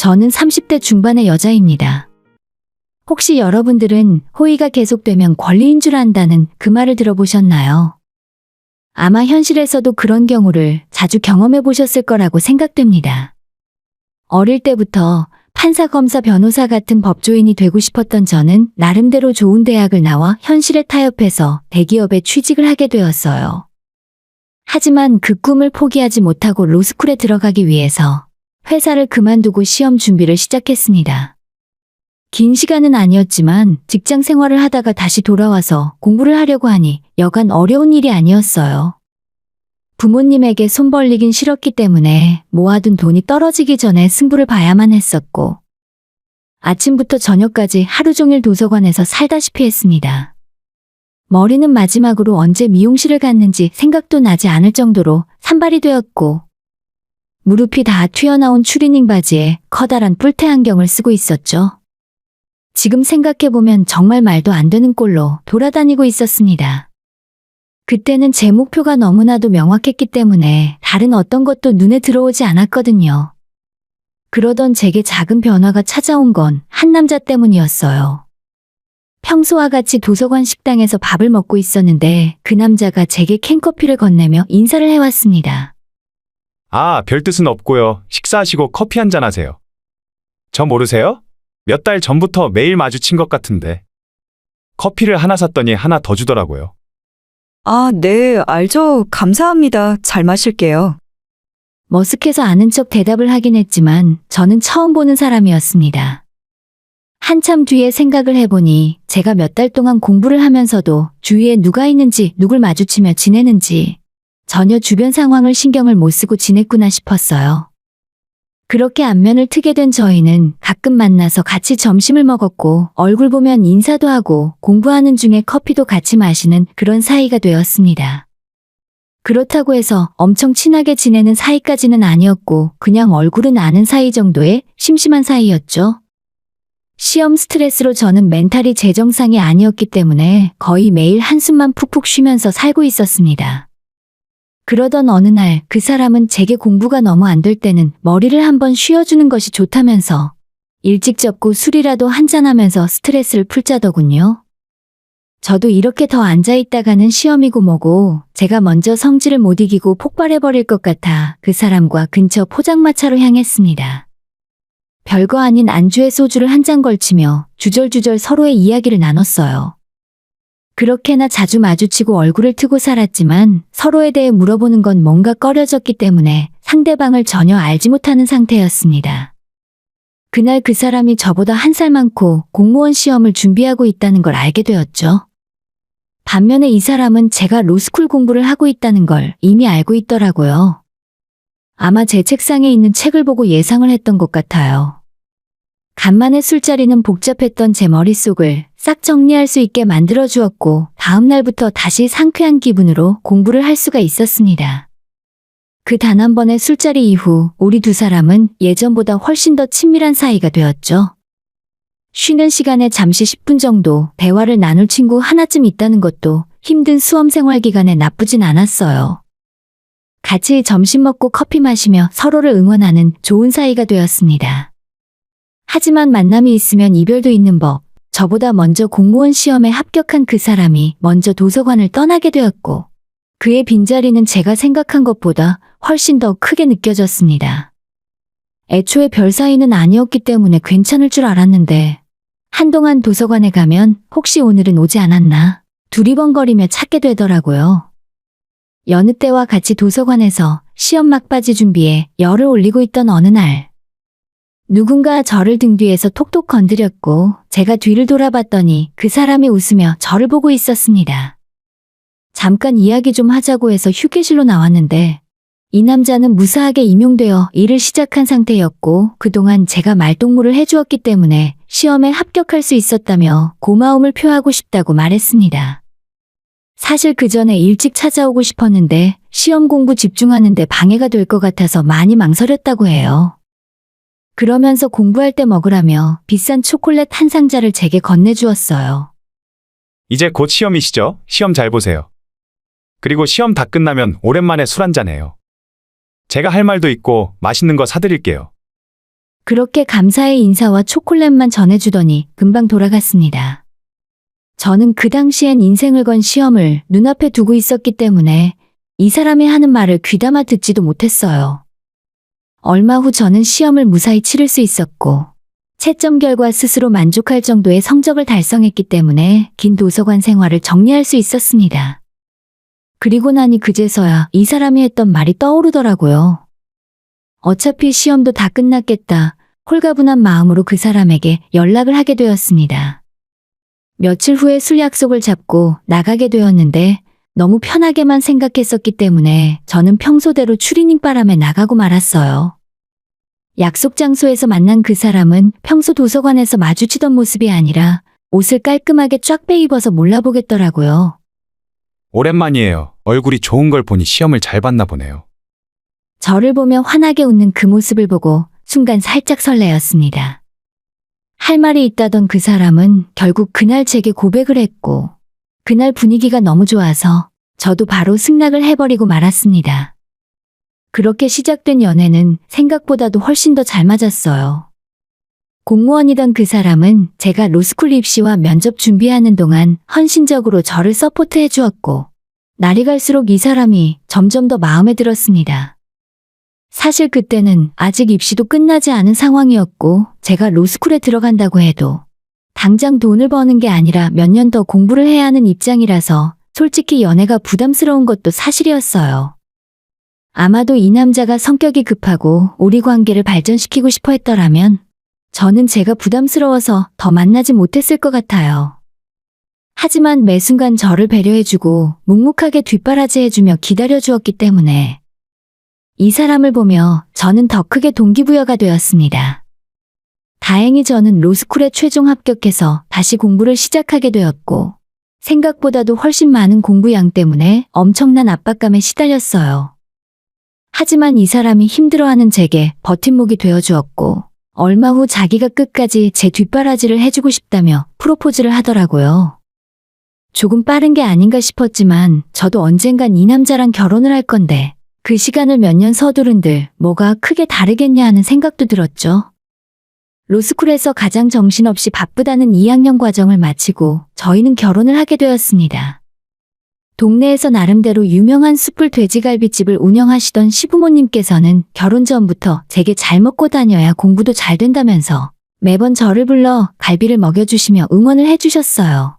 저는 30대 중반의 여자입니다. 혹시 여러분들은 호의가 계속되면 권리인 줄 안다는 그 말을 들어보셨나요? 아마 현실에서도 그런 경우를 자주 경험해 보셨을 거라고 생각됩니다. 어릴 때부터 판사, 검사, 변호사 같은 법조인이 되고 싶었던 저는 나름대로 좋은 대학을 나와 현실에 타협해서 대기업에 취직을 하게 되었어요. 하지만 그 꿈을 포기하지 못하고 로스쿨에 들어가기 위해서 회사를 그만두고 시험 준비를 시작했습니다. 긴 시간은 아니었지만 직장 생활을 하다가 다시 돌아와서 공부를 하려고 하니 여간 어려운 일이 아니었어요. 부모님에게 손 벌리긴 싫었기 때문에 모아둔 돈이 떨어지기 전에 승부를 봐야만 했었고, 아침부터 저녁까지 하루 종일 도서관에서 살다시피 했습니다. 머리는 마지막으로 언제 미용실을 갔는지 생각도 나지 않을 정도로 산발이 되었고, 무릎이 다 튀어나온 추리닝 바지에 커다란 뿔테 안경을 쓰고 있었죠. 지금 생각해보면 정말 말도 안 되는 꼴로 돌아다니고 있었습니다. 그때는 제 목표가 너무나도 명확했기 때문에 다른 어떤 것도 눈에 들어오지 않았거든요. 그러던 제게 작은 변화가 찾아온 건 한 남자 때문이었어요. 평소와 같이 도서관 식당에서 밥을 먹고 있었는데 그 남자가 제게 캔커피를 건네며 인사를 해왔습니다. 아, 별 뜻은 없고요. 식사하시고 커피 한잔 하세요. 저 모르세요? 몇 달 전부터 매일 마주친 것 같은데. 커피를 하나 샀더니 하나 더 주더라고요. 아, 네, 알죠. 감사합니다. 잘 마실게요. 머쓱해서 아는 척 대답을 하긴 했지만 저는 처음 보는 사람이었습니다. 한참 뒤에 생각을 해보니 제가 몇 달 동안 공부를 하면서도 주위에 누가 있는지 누굴 마주치며 지내는지 전혀 주변 상황을 신경을 못 쓰고 지냈구나 싶었어요. 그렇게 안면을 트게 된 저희는 가끔 만나서 같이 점심을 먹었고 얼굴 보면 인사도 하고 공부하는 중에 커피도 같이 마시는 그런 사이가 되었습니다. 그렇다고 해서 엄청 친하게 지내는 사이까지는 아니었고 그냥 얼굴은 아는 사이 정도의 심심한 사이였죠. 시험 스트레스로 저는 멘탈이 제 정상이 아니었기 때문에 거의 매일 한숨만 푹푹 쉬면서 살고 있었습니다. 그러던 어느 날 그 사람은 제게 공부가 너무 안 될 때는 머리를 한번 쉬어주는 것이 좋다면서 일찍 접고 술이라도 한잔하면서 스트레스를 풀자더군요. 저도 이렇게 더 앉아있다가는 시험이고 뭐고 제가 먼저 성질을 못 이기고 폭발해버릴 것 같아 그 사람과 근처 포장마차로 향했습니다. 별거 아닌 안주에 소주를 한 잔 걸치며 주절주절 서로의 이야기를 나눴어요. 그렇게나 자주 마주치고 얼굴을 트고 살았지만 서로에 대해 물어보는 건 뭔가 꺼려졌기 때문에 상대방을 전혀 알지 못하는 상태였습니다. 그날 그 사람이 저보다 한 살 많고 공무원 시험을 준비하고 있다는 걸 알게 되었죠. 반면에 이 사람은 제가 로스쿨 공부를 하고 있다는 걸 이미 알고 있더라고요. 아마 제 책상에 있는 책을 보고 예상을 했던 것 같아요. 간만에 술자리는 복잡했던 제 머릿속을 싹 정리할 수 있게 만들어 주었고 다음 날부터 다시 상쾌한 기분으로 공부를 할 수가 있었습니다. 그 단 한 번의 술자리 이후 우리 두 사람은 예전보다 훨씬 더 친밀한 사이가 되었죠. 쉬는 시간에 잠시 10분 정도 대화를 나눌 친구 하나쯤 있다는 것도 힘든 수험 생활 기간에 나쁘진 않았어요. 같이 점심 먹고 커피 마시며 서로를 응원하는 좋은 사이가 되었습니다. 하지만 만남이 있으면 이별도 있는 법, 저보다 먼저 공무원 시험에 합격한 그 사람이 먼저 도서관을 떠나게 되었고, 그의 빈자리는 제가 생각한 것보다 훨씬 더 크게 느껴졌습니다. 애초에 별 사이는 아니었기 때문에 괜찮을 줄 알았는데, 한동안 도서관에 가면 혹시 오늘은 오지 않았나 두리번거리며 찾게 되더라고요. 여느 때와 같이 도서관에서 시험 막바지 준비에 열을 올리고 있던 어느 날, 누군가 저를 등 뒤에서 톡톡 건드렸고 제가 뒤를 돌아봤더니 그 사람이 웃으며 저를 보고 있었습니다. 잠깐 이야기 좀 하자고 해서 휴게실로 나왔는데 이 남자는 무사하게 임용되어 일을 시작한 상태였고 그동안 제가 말동무를 해주었기 때문에 시험에 합격할 수 있었다며 고마움을 표하고 싶다고 말했습니다. 사실 그 전에 일찍 찾아오고 싶었는데 시험 공부 집중하는데 방해가 될 것 같아서 많이 망설였다고 해요. 그러면서 공부할 때 먹으라며 비싼 초콜릿 한 상자를 제게 건네주었어요. 이제 곧 시험이시죠? 시험 잘 보세요. 그리고 시험 다 끝나면 오랜만에 술 한잔 해요. 제가 할 말도 있고 맛있는 거 사드릴게요. 그렇게 감사의 인사와 초콜릿만 전해주더니 금방 돌아갔습니다. 저는 그 당시엔 인생을 건 시험을 눈앞에 두고 있었기 때문에 이 사람이 하는 말을 귀담아 듣지도 못했어요. 얼마 후 저는 시험을 무사히 치를 수 있었고 채점 결과 스스로 만족할 정도의 성적을 달성했기 때문에 긴 도서관 생활을 정리할 수 있었습니다. 그리고 나니 그제서야 이 사람이 했던 말이 떠오르더라고요. 어차피 시험도 다 끝났겠다. 홀가분한 마음으로 그 사람에게 연락을 하게 되었습니다. 며칠 후에 술 약속을 잡고 나가게 되었는데 너무 편하게만 생각했었기 때문에 저는 평소대로 추리닝 바람에 나가고 말았어요. 약속 장소에서 만난 그 사람은 평소 도서관에서 마주치던 모습이 아니라 옷을 깔끔하게 쫙 빼입어서 몰라보겠더라고요. 오랜만이에요. 얼굴이 좋은 걸 보니 시험을 잘 봤나 보네요. 저를 보며 환하게 웃는 그 모습을 보고 순간 살짝 설레었습니다. 할 말이 있다던 그 사람은 결국 그날 제게 고백을 했고 그날 분위기가 너무 좋아서 저도 바로 승낙을 해버리고 말았습니다. 그렇게 시작된 연애는 생각보다도 훨씬 더 잘 맞았어요. 공무원이던 그 사람은 제가 로스쿨 입시와 면접 준비하는 동안 헌신적으로 저를 서포트해 주었고 날이 갈수록 이 사람이 점점 더 마음에 들었습니다. 사실 그때는 아직 입시도 끝나지 않은 상황이었고 제가 로스쿨에 들어간다고 해도 당장 돈을 버는 게 아니라 몇 년 더 공부를 해야 하는 입장이라서 솔직히 연애가 부담스러운 것도 사실이었어요. 아마도 이 남자가 성격이 급하고 우리 관계를 발전시키고 싶어 했더라면 저는 제가 부담스러워서 더 만나지 못했을 것 같아요. 하지만 매 순간 저를 배려해주고 묵묵하게 뒷바라지해주며 기다려주었기 때문에 이 사람을 보며 저는 더 크게 동기부여가 되었습니다. 다행히 저는 로스쿨에 최종 합격해서 다시 공부를 시작하게 되었고 생각보다도 훨씬 많은 공부량 때문에 엄청난 압박감에 시달렸어요. 하지만 이 사람이 힘들어하는 제게 버팀목이 되어주었고 얼마 후 자기가 끝까지 제 뒷바라지를 해주고 싶다며 프로포즈를 하더라고요. 조금 빠른 게 아닌가 싶었지만 저도 언젠간 이 남자랑 결혼을 할 건데 그 시간을 몇 년 서두른들 뭐가 크게 다르겠냐 하는 생각도 들었죠. 로스쿨에서 가장 정신없이 바쁘다는 2학년 과정을 마치고 저희는 결혼을 하게 되었습니다. 동네에서 나름대로 유명한 숯불 돼지갈비집을 운영하시던 시부모님께서는 결혼 전부터 제게 잘 먹고 다녀야 공부도 잘 된다면서 매번 저를 불러 갈비를 먹여주시며 응원을 해주셨어요.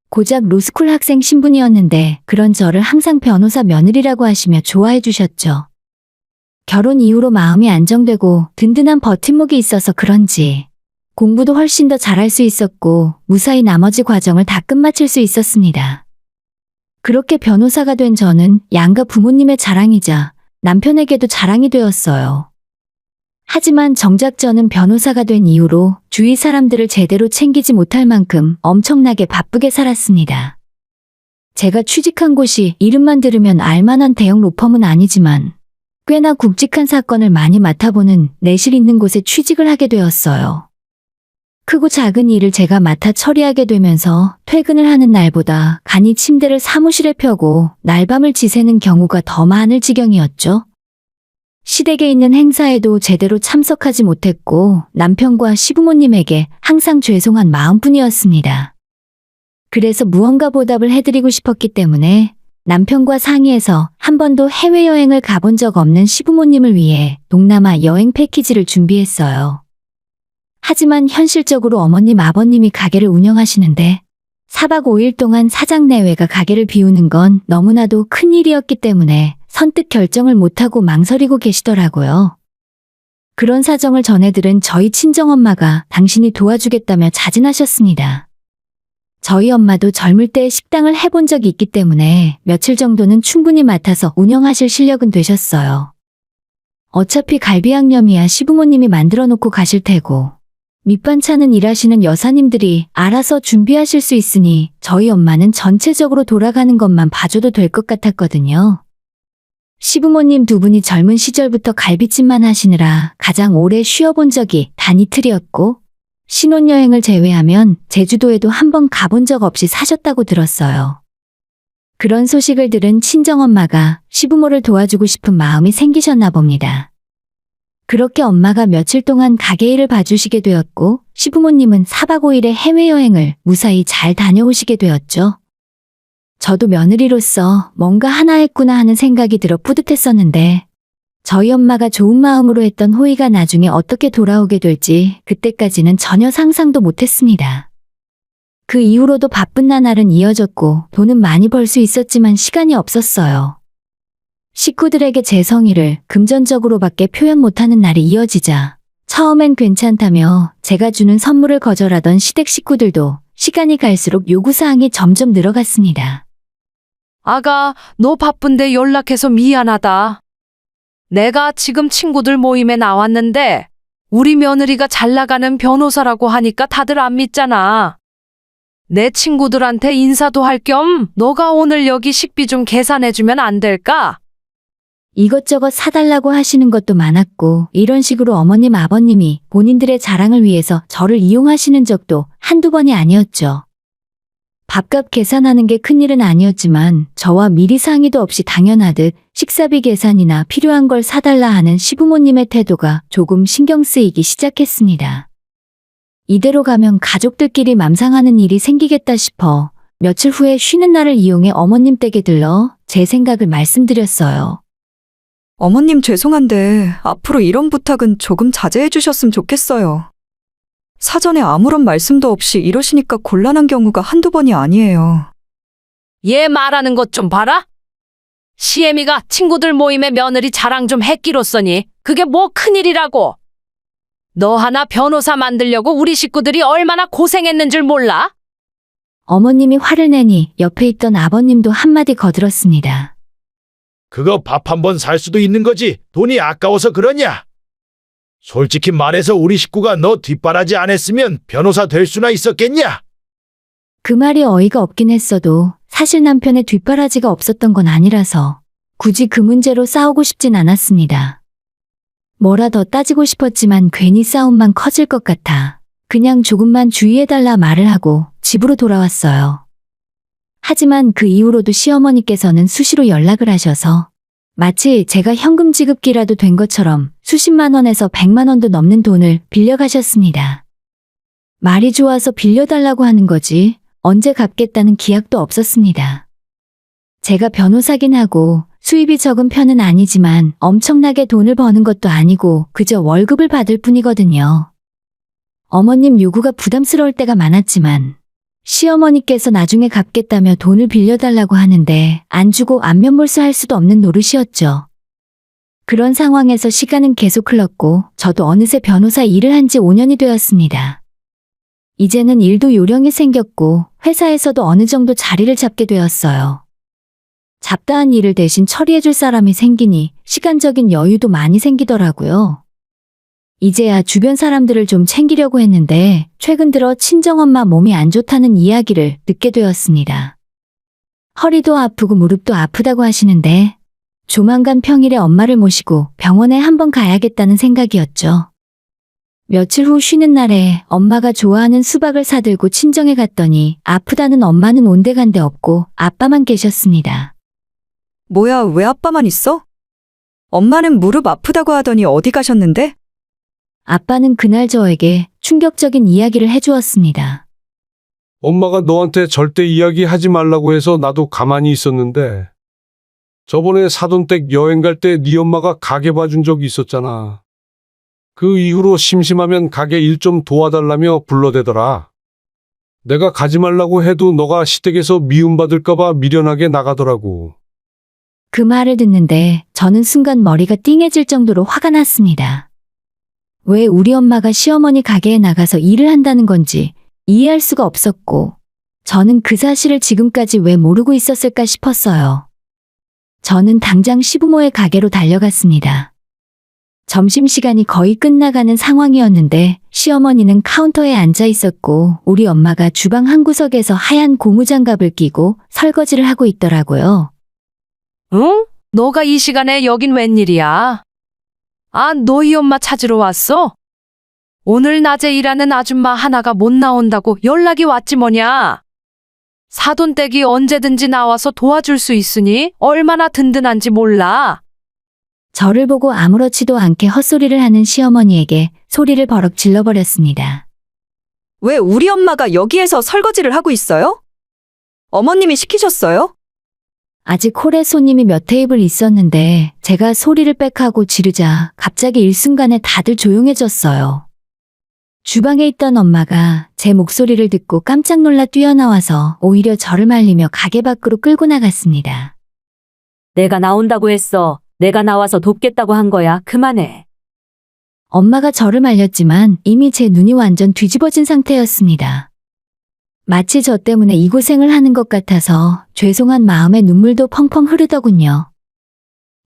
고작 로스쿨 학생 신분이었는데 그런 저를 항상 변호사 며느리라고 하시며 좋아해 주셨죠. 결혼 이후로 마음이 안정되고 든든한 버팀목이 있어서 그런지 공부도 훨씬 더 잘할 수 있었고 무사히 나머지 과정을 다 끝마칠 수 있었습니다. 그렇게 변호사가 된 저는 양가 부모님의 자랑이자 남편에게도 자랑이 되었어요. 하지만 정작 저는 변호사가 된 이후로 주위 사람들을 제대로 챙기지 못할 만큼 엄청나게 바쁘게 살았습니다. 제가 취직한 곳이 이름만 들으면 알만한 대형 로펌은 아니지만 꽤나 굵직한 사건을 많이 맡아보는 내실 있는 곳에 취직을 하게 되었어요. 크고 작은 일을 제가 맡아 처리하게 되면서 퇴근을 하는 날보다 간이 침대를 사무실에 펴고 날밤을 지새는 경우가 더 많을 지경이었죠. 시댁에 있는 행사에도 제대로 참석하지 못했고 남편과 시부모님에게 항상 죄송한 마음뿐이었습니다. 그래서 무언가 보답을 해드리고 싶었기 때문에 남편과 상의해서 한 번도 해외여행을 가본 적 없는 시부모님을 위해 동남아 여행 패키지를 준비했어요. 하지만 현실적으로 어머님 아버님이 가게를 운영하시는데 4박 5일 동안 사장 내외가 가게를 비우는 건 너무나도 큰 일이었기 때문에 선뜻 결정을 못하고 망설이고 계시더라고요. 그런 사정을 전해들은 저희 친정엄마가 당신이 도와주겠다며 자진하셨습니다. 저희 엄마도 젊을 때 식당을 해본 적이 있기 때문에 며칠 정도는 충분히 맡아서 운영하실 실력은 되셨어요. 어차피 갈비양념이야 시부모님이 만들어 놓고 가실 테고 밑반찬은 일하시는 여사님들이 알아서 준비하실 수 있으니 저희 엄마는 전체적으로 돌아가는 것만 봐줘도 될 것 같았거든요. 시부모님 두 분이 젊은 시절부터 갈비찜만 하시느라 가장 오래 쉬어본 적이 단 이틀이었고 신혼여행을 제외하면 제주도에도 한 번 가본 적 없이 사셨다고 들었어요. 그런 소식을 들은 친정엄마가 시부모를 도와주고 싶은 마음이 생기셨나 봅니다. 그렇게 엄마가 며칠 동안 가게 일을 봐주시게 되었고, 시부모님은 4박 5일의 해외여행을 무사히 잘 다녀오시게 되었죠. 저도 며느리로서 뭔가 하나 했구나 하는 생각이 들어 뿌듯했었는데, 저희 엄마가 좋은 마음으로 했던 호의가 나중에 어떻게 돌아오게 될지 그때까지는 전혀 상상도 못했습니다. 그 이후로도 바쁜 나날은 이어졌고 돈은 많이 벌 수 있었지만 시간이 없었어요. 식구들에게 제 성의를 금전적으로밖에 표현 못하는 날이 이어지자 처음엔 괜찮다며 제가 주는 선물을 거절하던 시댁 식구들도 시간이 갈수록 요구사항이 점점 늘어갔습니다. 아가, 너 바쁜데 연락해서 미안하다. 내가 지금 친구들 모임에 나왔는데 우리 며느리가 잘 나가는 변호사라고 하니까 다들 안 믿잖아. 내 친구들한테 인사도 할 겸 너가 오늘 여기 식비 좀 계산해주면 안 될까? 이것저것 사달라고 하시는 것도 많았고 이런 식으로 어머님 아버님이 본인들의 자랑을 위해서 저를 이용하시는 적도 한두 번이 아니었죠. 밥값 계산하는 게 큰일은 아니었지만 저와 미리 상의도 없이 당연하듯 식사비 계산이나 필요한 걸 사달라 하는 시부모님의 태도가 조금 신경 쓰이기 시작했습니다. 이대로 가면 가족들끼리 맘상하는 일이 생기겠다 싶어 며칠 후에 쉬는 날을 이용해 어머님 댁에 들러 제 생각을 말씀드렸어요. 어머님 죄송한데 앞으로 이런 부탁은 조금 자제해 주셨으면 좋겠어요. 사전에 아무런 말씀도 없이 이러시니까 곤란한 경우가 한두 번이 아니에요. 얘 말하는 것 좀 봐라. 시애미가 친구들 모임에 며느리 자랑 좀 했기로써니 그게 뭐 큰일이라고. 너 하나 변호사 만들려고 우리 식구들이 얼마나 고생했는 줄 몰라? 어머님이 화를 내니 옆에 있던 아버님도 한마디 거들었습니다. 그거 밥 한 번 살 수도 있는 거지. 돈이 아까워서 그러냐? 솔직히 말해서 우리 식구가 너 뒷바라지 안 했으면 변호사 될 수나 있었겠냐? 그 말이 어이가 없긴 했어도 사실 남편의 뒷바라지가 없었던 건 아니라서 굳이 그 문제로 싸우고 싶진 않았습니다. 뭐라 더 따지고 싶었지만 괜히 싸움만 커질 것 같아 그냥 조금만 주의해달라 말을 하고 집으로 돌아왔어요. 하지만 그 이후로도 시어머니께서는 수시로 연락을 하셔서 마치 제가 현금 지급기라도 된 것처럼 수십만 원에서 100만 원도 넘는 돈을 빌려가셨습니다. 말이 좋아서 빌려달라고 하는 거지 언제 갚겠다는 기약도 없었습니다. 제가 변호사긴 하고 수입이 적은 편은 아니지만 엄청나게 돈을 버는 것도 아니고 그저 월급을 받을 뿐이거든요. 어머님 요구가 부담스러울 때가 많았지만 시어머니께서 나중에 갚겠다며 돈을 빌려달라고 하는데 안 주고 안면몰수할 수도 없는 노릇이었죠. 그런 상황에서 시간은 계속 흘렀고 저도 어느새 변호사 일을 한 지 5년이 되었습니다. 이제는 일도 요령이 생겼고 회사에서도 어느 정도 자리를 잡게 되었어요. 잡다한 일을 대신 처리해줄 사람이 생기니 시간적인 여유도 많이 생기더라고요. 이제야 주변 사람들을 좀 챙기려고 했는데 최근 들어 친정엄마 몸이 안 좋다는 이야기를 듣게 되었습니다. 허리도 아프고 무릎도 아프다고 하시는데 조만간 평일에 엄마를 모시고 병원에 한번 가야겠다는 생각이었죠. 며칠 후 쉬는 날에 엄마가 좋아하는 수박을 사들고 친정에 갔더니 아프다는 엄마는 온데간데 없고 아빠만 계셨습니다. 뭐야, 왜 아빠만 있어? 엄마는 무릎 아프다고 하더니 어디 가셨는데? 아빠는 그날 저에게 충격적인 이야기를 해주었습니다. 엄마가 너한테 절대 이야기하지 말라고 해서 나도 가만히 있었는데 저번에 사돈댁 여행 갈 때 네 엄마가 가게 봐준 적이 있었잖아. 그 이후로 심심하면 가게 일 좀 도와달라며 불러대더라. 내가 가지 말라고 해도 너가 시댁에서 미움받을까봐 미련하게 나가더라고. 그 말을 듣는데 저는 순간 머리가 띵해질 정도로 화가 났습니다. 왜 우리 엄마가 시어머니 가게에 나가서 일을 한다는 건지 이해할 수가 없었고 저는 그 사실을 지금까지 왜 모르고 있었을까 싶었어요. 저는 당장 시부모의 가게로 달려갔습니다. 점심시간이 거의 끝나가는 상황이었는데 시어머니는 카운터에 앉아 있었고 우리 엄마가 주방 한 구석에서 하얀 고무장갑을 끼고 설거지를 하고 있더라고요. 응? 너가 이 시간에 여긴 웬일이야? 아, 너희 엄마 찾으러 왔어? 오늘 낮에 일하는 아줌마 하나가 못 나온다고 연락이 왔지 뭐냐? 사돈댁이 언제든지 나와서 도와줄 수 있으니 얼마나 든든한지 몰라. 저를 보고 아무렇지도 않게 헛소리를 하는 시어머니에게 소리를 버럭 질러버렸습니다. 왜 우리 엄마가 여기에서 설거지를 하고 있어요? 어머님이 시키셨어요? 아직 홀에 손님이 몇 테이블 있었는데 제가 소리를 빽하고 지르자 갑자기 일순간에 다들 조용해졌어요. 주방에 있던 엄마가 제 목소리를 듣고 깜짝 놀라 뛰어나와서 오히려 저를 말리며 가게 밖으로 끌고 나갔습니다. 내가 나온다고 했어. 내가 나와서 돕겠다고 한 거야. 그만해. 엄마가 저를 말렸지만 이미 제 눈이 완전 뒤집어진 상태였습니다. 마치 저 때문에 이 고생을 하는 것 같아서 죄송한 마음에 눈물도 펑펑 흐르더군요.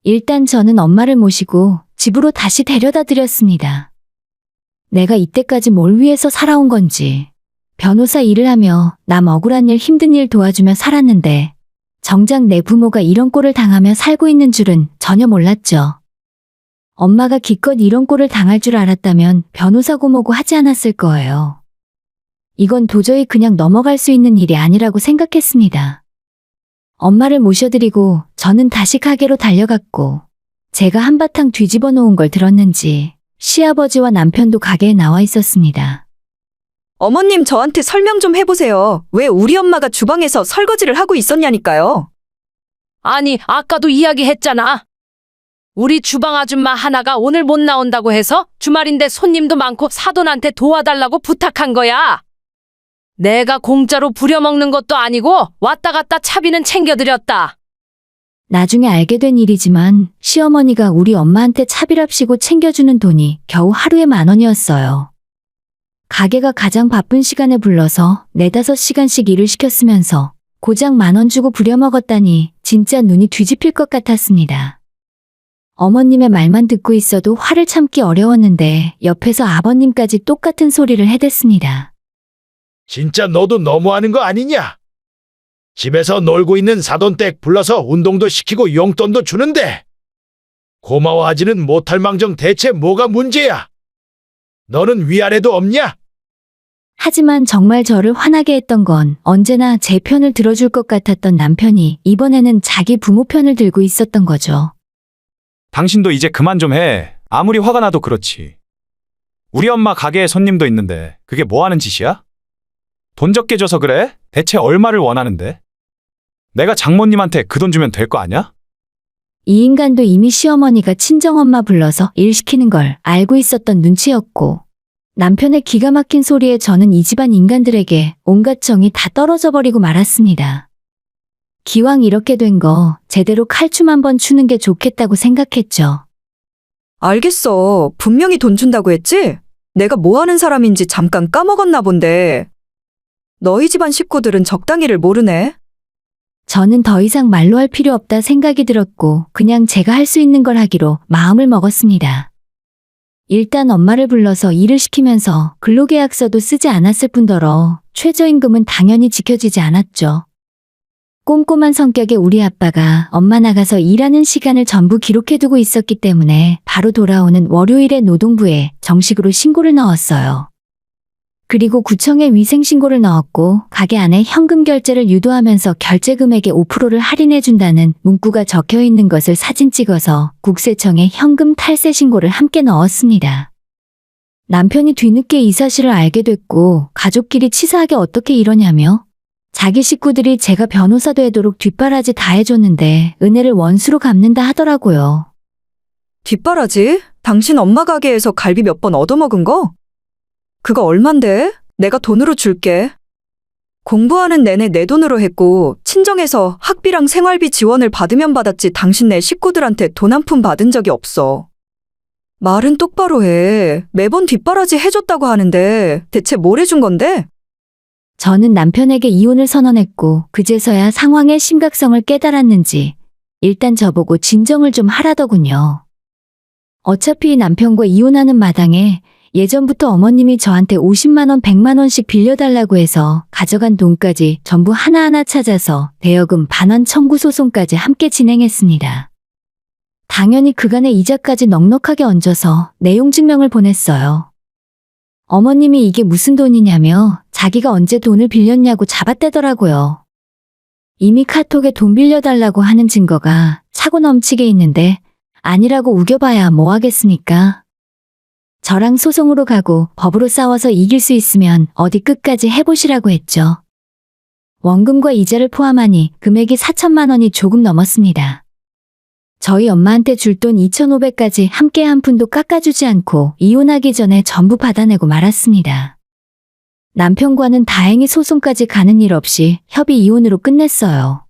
일단 저는 엄마를 모시고 집으로 다시 데려다 드렸습니다. 내가 이때까지 뭘 위해서 살아온 건지, 변호사 일을 하며 남 억울한 일 힘든 일 도와주며 살았는데 정작 내 부모가 이런 꼴을 당하며 살고 있는 줄은 전혀 몰랐죠. 엄마가 기껏 이런 꼴을 당할 줄 알았다면 변호사고 뭐고 하지 않았을 거예요. 이건 도저히 그냥 넘어갈 수 있는 일이 아니라고 생각했습니다. 엄마를 모셔드리고 저는 다시 가게로 달려갔고 제가 한바탕 뒤집어 놓은 걸 들었는지 시아버지와 남편도 가게에 나와 있었습니다. 어머님 저한테 설명 좀 해보세요. 왜 우리 엄마가 주방에서 설거지를 하고 있었냐니까요. 아니, 아까도 이야기했잖아. 우리 주방 아줌마 하나가 오늘 못 나온다고 해서 주말인데 손님도 많고 사돈한테 도와달라고 부탁한 거야. 내가 공짜로 부려먹는 것도 아니고 왔다 갔다 차비는 챙겨드렸다. 나중에 알게 된 일이지만 시어머니가 우리 엄마한테 차비랍시고 챙겨주는 돈이 겨우 하루에 10,000원이었어요. 가게가 가장 바쁜 시간에 불러서 4-5시간씩 일을 시켰으면서 고작 10,000원 주고 부려먹었다니 진짜 눈이 뒤집힐 것 같았습니다. 어머님의 말만 듣고 있어도 화를 참기 어려웠는데 옆에서 아버님까지 똑같은 소리를 해댔습니다. 진짜 너도 너무하는 거 아니냐? 집에서 놀고 있는 사돈댁 불러서 운동도 시키고 용돈도 주는데 고마워하지는 못할 망정 대체 뭐가 문제야? 너는 위아래도 없냐? 하지만 정말 저를 화나게 했던 건 언제나 제 편을 들어줄 것 같았던 남편이 이번에는 자기 부모 편을 들고 있었던 거죠. 당신도 이제 그만 좀 해. 아무리 화가 나도 그렇지. 우리 엄마 가게에 손님도 있는데 그게 뭐 하는 짓이야? 돈 적게 줘서 그래? 대체 얼마를 원하는데? 내가 장모님한테 그 돈 주면 될 거 아냐? 이 인간도 이미 시어머니가 친정엄마 불러서 일 시키는 걸 알고 있었던 눈치였고 남편의 기가 막힌 소리에 저는 이 집안 인간들에게 온갖 정이 다 떨어져 버리고 말았습니다. 기왕 이렇게 된 거 제대로 칼춤 한번 추는 게 좋겠다고 생각했죠. 알겠어. 분명히 돈 준다고 했지? 내가 뭐 하는 사람인지 잠깐 까먹었나 본데. 너희 집안 식구들은 적당히를 모르네. 저는 더 이상 말로 할 필요 없다 생각이 들었고 그냥 제가 할 수 있는 걸 하기로 마음을 먹었습니다. 일단 엄마를 불러서 일을 시키면서 근로계약서도 쓰지 않았을 뿐더러 최저임금은 당연히 지켜지지 않았죠. 꼼꼼한 성격의 우리 아빠가 엄마 나가서 일하는 시간을 전부 기록해두고 있었기 때문에 바로 돌아오는 월요일에 노동부에 정식으로 신고를 넣었어요. 그리고 구청에 위생신고를 넣었고 가게 안에 현금 결제를 유도하면서 결제 금액의 5%를 할인해준다는 문구가 적혀있는 것을 사진 찍어서 국세청에 현금 탈세 신고를 함께 넣었습니다. 남편이 뒤늦게 이 사실을 알게 됐고 가족끼리 치사하게 어떻게 이러냐며 자기 식구들이 제가 변호사 되도록 뒷바라지 다 해줬는데 은혜를 원수로 갚는다 하더라고요. 뒷바라지? 당신 엄마 가게에서 갈비 몇 번 얻어먹은 거? 그거 얼만데? 내가 돈으로 줄게. 공부하는 내내 내 돈으로 했고 친정에서 학비랑 생활비 지원을 받으면 받았지 당신 네 식구들한테 돈 한 푼 받은 적이 없어. 말은 똑바로 해. 매번 뒷바라지 해줬다고 하는데 대체 뭘 해준 건데? 저는 남편에게 이혼을 선언했고 그제서야 상황의 심각성을 깨달았는지 일단 저보고 진정을 좀 하라더군요. 어차피 남편과 이혼하는 마당에 예전부터 어머님이 저한테 50만 원, 100만 원씩 빌려달라고 해서 가져간 돈까지 전부 하나하나 찾아서 대여금 반환 청구 소송까지 함께 진행했습니다. 당연히 그간의 이자까지 넉넉하게 얹어서 내용 증명을 보냈어요. 어머님이 이게 무슨 돈이냐며 자기가 언제 돈을 빌렸냐고 잡아떼더라고요. 이미 카톡에 돈 빌려달라고 하는 증거가 차고 넘치게 있는데 아니라고 우겨봐야 뭐 하겠습니까? 저랑 소송으로 가고 법으로 싸워서 이길 수 있으면 어디 끝까지 해보시라고 했죠. 원금과 이자를 포함하니 금액이 4천만 원이 조금 넘었습니다. 저희 엄마한테 줄 돈 2,500까지 함께 한 푼도 깎아주지 않고 이혼하기 전에 전부 받아내고 말았습니다. 남편과는 다행히 소송까지 가는 일 없이 협의 이혼으로 끝냈어요.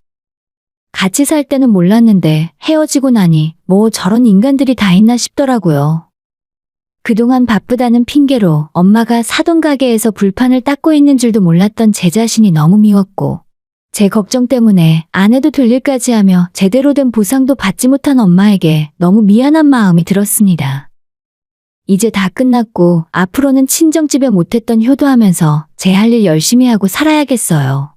같이 살 때는 몰랐는데 헤어지고 나니 뭐 저런 인간들이 다 있나 싶더라고요. 그동안 바쁘다는 핑계로 엄마가 사돈 가게에서 불판을 닦고 있는 줄도 몰랐던 제 자신이 너무 미웠고 제 걱정 때문에 아내도 될 일까지 하며 제대로 된 보상도 받지 못한 엄마에게 너무 미안한 마음이 들었습니다. 이제 다 끝났고 앞으로는 친정집에 못했던 효도하면서 제 할 일 열심히 하고 살아야겠어요.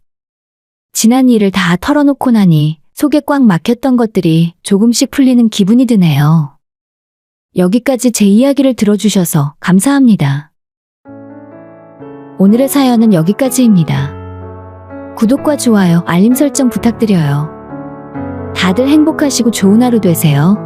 지난 일을 다 털어놓고 나니 속에 꽉 막혔던 것들이 조금씩 풀리는 기분이 드네요. 여기까지 제 이야기를 들어주셔서 감사합니다. 오늘의 사연은 여기까지입니다. 구독과 좋아요, 알림 설정 부탁드려요. 다들 행복하시고 좋은 하루 되세요.